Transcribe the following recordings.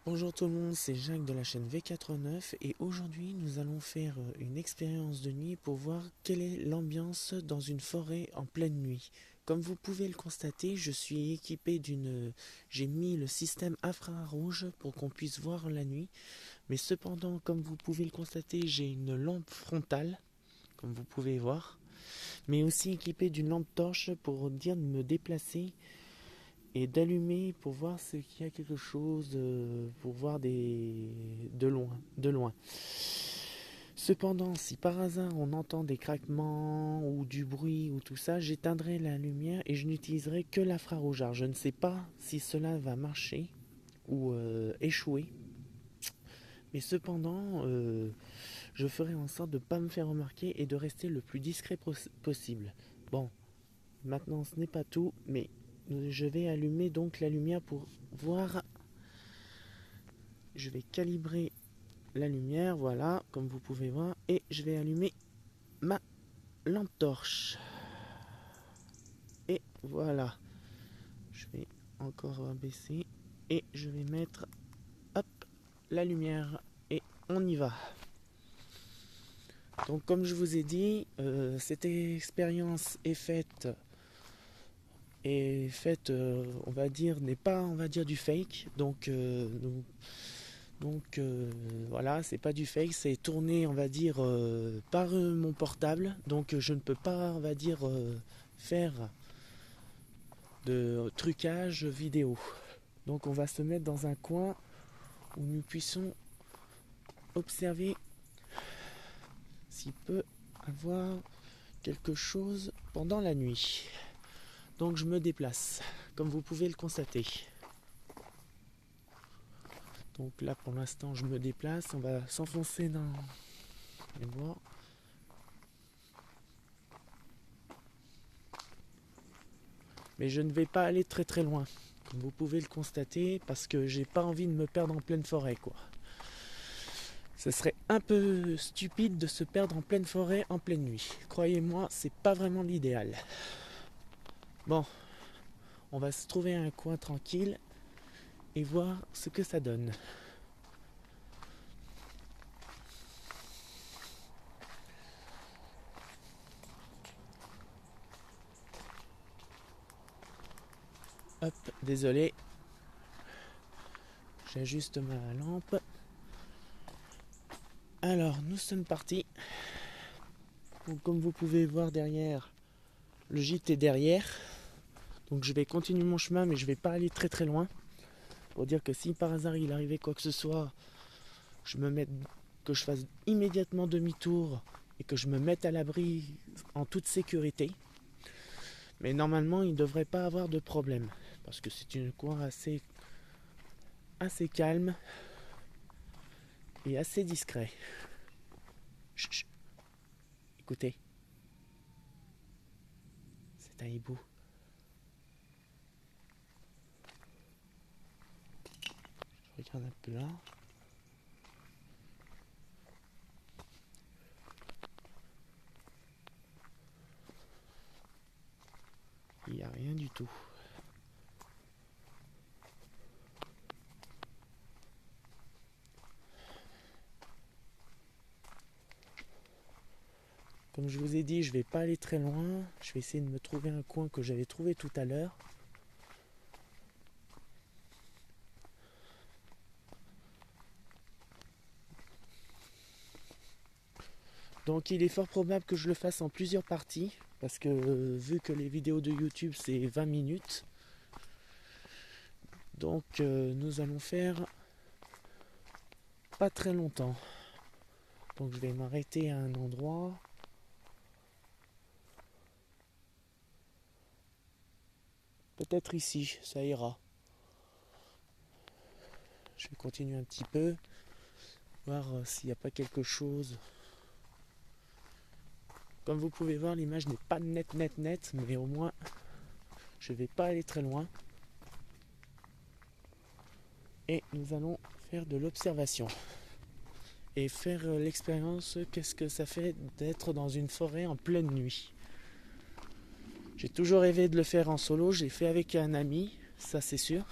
Bonjour tout le monde, c'est Jacques de la chaîne V89 et aujourd'hui nous allons faire une expérience de nuit pour voir quelle est l'ambiance dans une forêt en pleine nuit. Comme vous pouvez le constater, je suis équipé j'ai mis le système infrarouge pour qu'on puisse voir la nuit, mais cependant, comme vous pouvez le constater, j'ai une lampe frontale, comme vous pouvez voir, mais aussi équipé d'une lampe torche pour dire de me déplacer et d'allumer pour voir s'il y a quelque chose, pour voir de loin. Cependant, si par hasard on entend des craquements ou du bruit ou tout ça, j'éteindrai la lumière et je n'utiliserai que l'infrarouge. Alors, je ne sais pas si cela va marcher ou échouer, mais cependant, je ferai en sorte de ne pas me faire remarquer et de rester le plus discret possible. Bon, maintenant ce n'est pas tout, mais je vais allumer donc la lumière pour voir. Je vais calibrer la lumière, voilà, comme vous pouvez voir, et je vais allumer ma lampe torche. Et voilà, je vais encore abaisser et je vais mettre, hop, la lumière et on y va. Donc comme je vous ai dit, cette expérience on va dire, n'est pas, on va dire, du fake. Voilà, c'est pas du fake, c'est tourné, on va dire, par mon portable. Donc je ne peux pas, on va dire, faire de trucage vidéo. Donc on va se mettre dans un coin où nous puissions observer s'il peut avoir quelque chose pendant la nuit. Donc je me déplace, comme vous pouvez le constater. Donc là pour l'instant je me déplace, on va s'enfoncer dans les bois. Mais je ne vais pas aller très très loin, comme vous pouvez le constater, parce que j'ai pas envie de me perdre en pleine forêt, quoi. Ce serait un peu stupide de se perdre en pleine forêt en pleine nuit. Croyez-moi, c'est pas vraiment l'idéal. Bon, on va se trouver un coin tranquille et voir ce que ça donne. Hop, désolé. J'ajuste ma lampe. Alors, nous sommes partis. Donc, comme vous pouvez voir derrière, le gîte est derrière. Donc, je vais continuer mon chemin, mais je vais pas aller très très loin. Pour dire que si par hasard il arrivait quoi que ce soit, que je fasse immédiatement demi-tour et que je me mette à l'abri en toute sécurité. Mais normalement, il ne devrait pas avoir de problème. Parce que c'est une coin assez calme et assez discret. Chut, chut. Écoutez, c'est un hibou. Je regarde un peu là. Il n'y a rien du tout. Comme je vous ai dit, je vais pas aller très loin. Je vais essayer de me trouver un coin que j'avais trouvé tout à l'heure. Donc il est fort probable que je le fasse en plusieurs parties. Parce que vu que les vidéos de YouTube c'est 20 minutes. Donc nous allons faire pas très longtemps. Donc je vais m'arrêter à un endroit. Peut-être ici, ça ira. Je vais continuer un petit peu. Voir s'il n'y a pas quelque chose. Comme vous pouvez voir, l'image n'est pas nette, mais au moins je ne vais pas aller très loin. Et nous allons faire de l'observation. Et faire l'expérience, qu'est-ce que ça fait d'être dans une forêt en pleine nuit. J'ai toujours rêvé de le faire en solo, j'ai fait avec un ami, ça c'est sûr.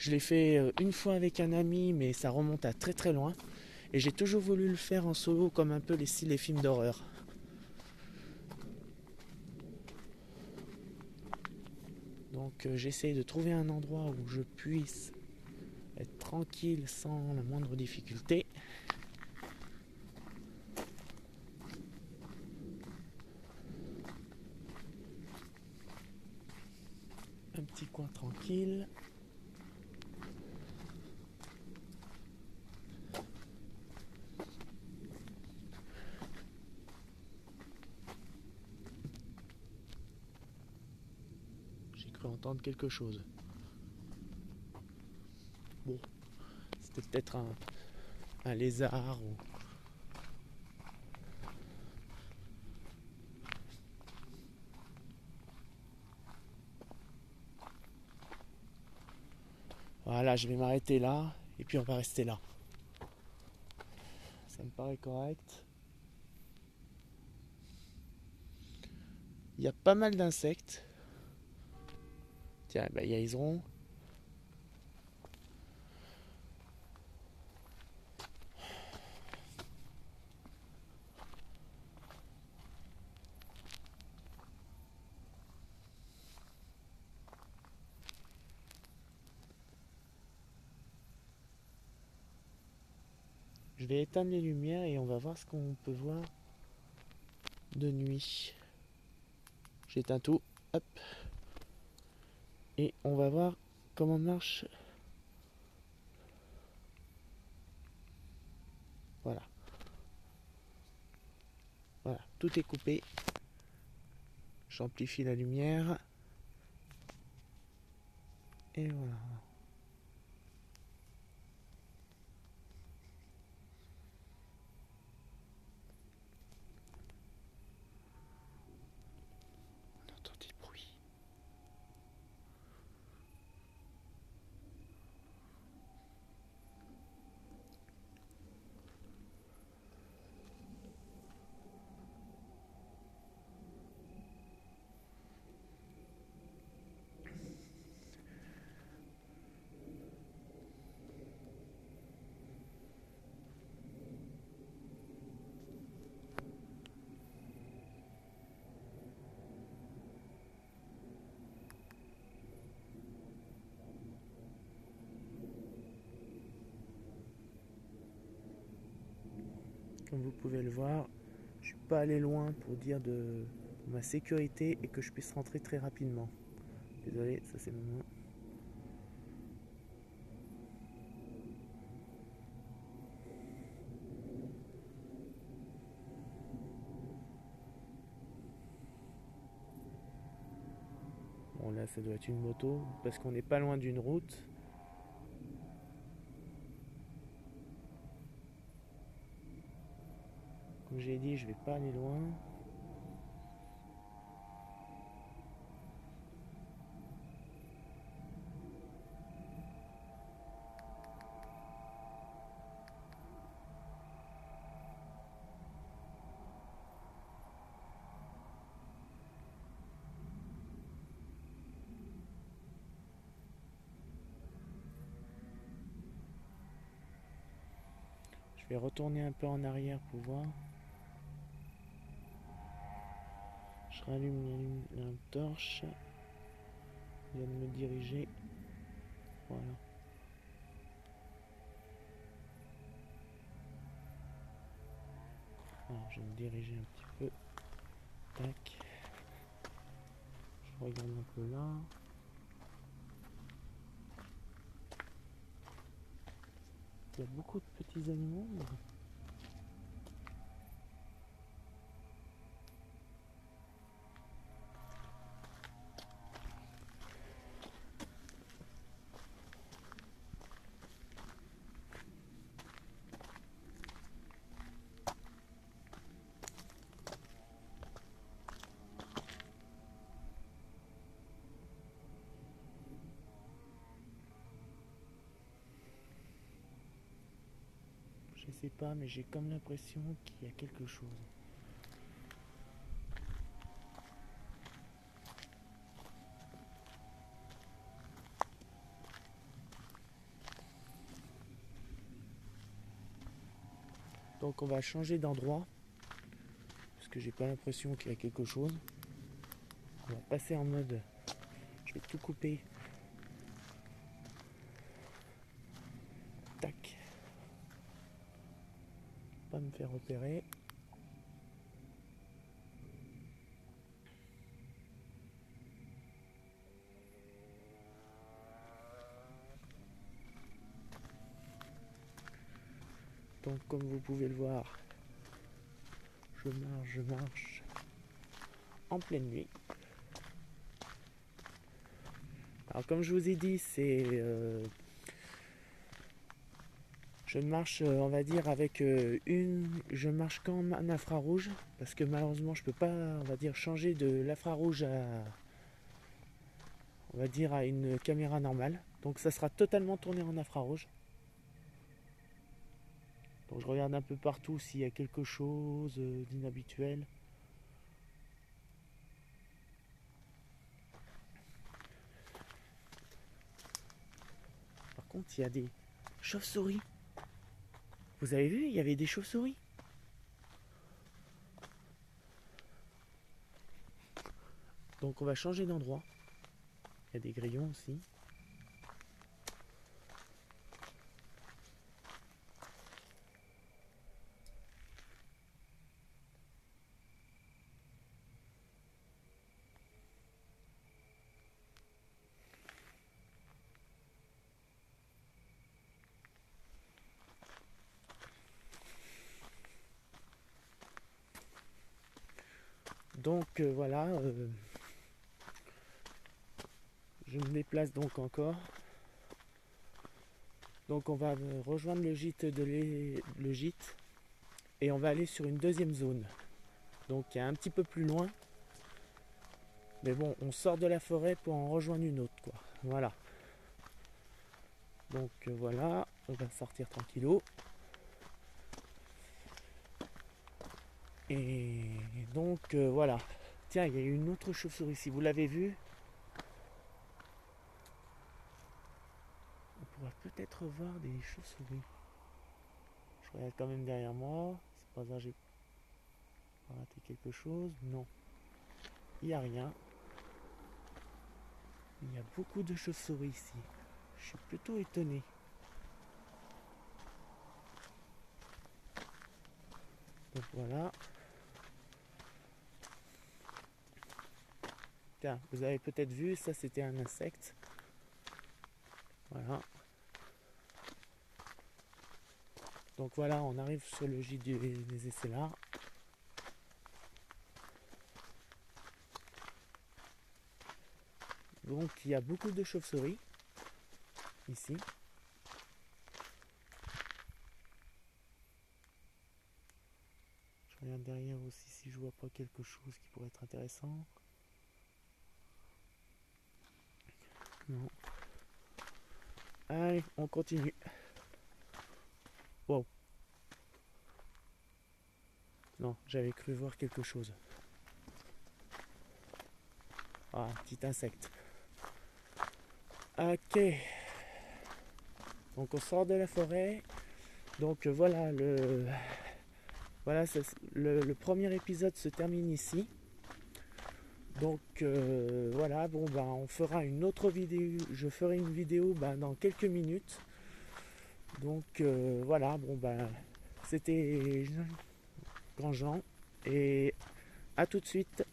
Je l'ai fait une fois avec un ami, mais ça remonte à très très loin. Et j'ai toujours voulu le faire en solo, comme un peu les films d'horreur. Donc j'essaye de trouver un endroit où je puisse être tranquille sans la moindre difficulté. Un petit coin tranquille. J'ai cru entendre quelque chose. Bon, c'était peut-être un lézard ou... Voilà, je vais m'arrêter là et puis on va rester là. Ça me paraît correct. Il y a pas mal d'insectes. Tiens, il y a Iseron. Je vais éteindre les lumières et on va voir ce qu'on peut voir de nuit. J'éteins tout. Hop. Et on va voir comment marche. Voilà. Voilà, tout est coupé. J'amplifie la lumière. Et voilà. On entend des bruits. Comme vous pouvez le voir, je suis pas allé loin pour dire de ma sécurité et que je puisse rentrer très rapidement. Désolé, ça c'est mon... Bon là ça doit être une moto parce qu'on n'est pas loin d'une route. Comme j'ai dit, je vais pas aller loin. Je vais retourner un peu en arrière pour voir. Je rallume la torche. Il vient de me diriger. Voilà. Alors, je vais me diriger un petit peu. Tac. Je regarde un peu là. Il y a beaucoup de petits animaux. Je sais pas, mais j'ai comme l'impression qu'il y a quelque chose. Donc on va changer d'endroit. Parce que j'ai pas l'impression qu'il y a quelque chose. On va passer en mode... Je vais tout couper. Tac. Pas me faire repérer. Donc comme vous pouvez le voir, je marche en pleine nuit. Alors comme je vous ai dit, je marche, on va dire, avec je marche qu'en infrarouge, parce que malheureusement je peux pas, on va dire, changer de l'infrarouge on va dire, à une caméra normale. Donc ça sera totalement tourné en infrarouge. Donc je regarde un peu partout s'il y a quelque chose d'inhabituel. Par contre, il y a des chauves-souris. Vous avez vu, il y avait des chauves-souris. Donc on va changer d'endroit. Il y a des grillons aussi. Donc voilà, je me déplace donc encore. Donc on va rejoindre le gîte le gîte et on va aller sur une deuxième zone. Donc il y a un petit peu plus loin. Mais bon, on sort de la forêt pour en rejoindre une autre, quoi. Voilà. Donc voilà, on va sortir tranquillo. Et donc voilà. Tiens, il y a une autre chauve-souris ici, vous l'avez vu. On pourra peut-être voir des chauves-souris. Je regarde quand même derrière moi. C'est pas hasard, j'ai raté quelque chose. Non. Il n'y a rien. Il y a beaucoup de chauves-souris ici. Je suis plutôt étonné. Donc voilà. Tiens, vous avez peut-être vu, ça c'était un insecte. Voilà. Donc voilà, on arrive sur le gîte des Essellards. Donc il y a beaucoup de chauves-souris ici. Je regarde derrière aussi si je vois pas quelque chose qui pourrait être intéressant. Non. Allez, on continue. Wow. Non, j'avais cru voir quelque chose. Ah, un petit insecte. Ok. Donc on sort de la forêt. Donc voilà, le premier épisode se termine ici. Donc voilà, bon bah on fera une autre vidéo. Je ferai une vidéo dans quelques minutes. Donc voilà, bon bah c'était Grand Jean et à tout de suite.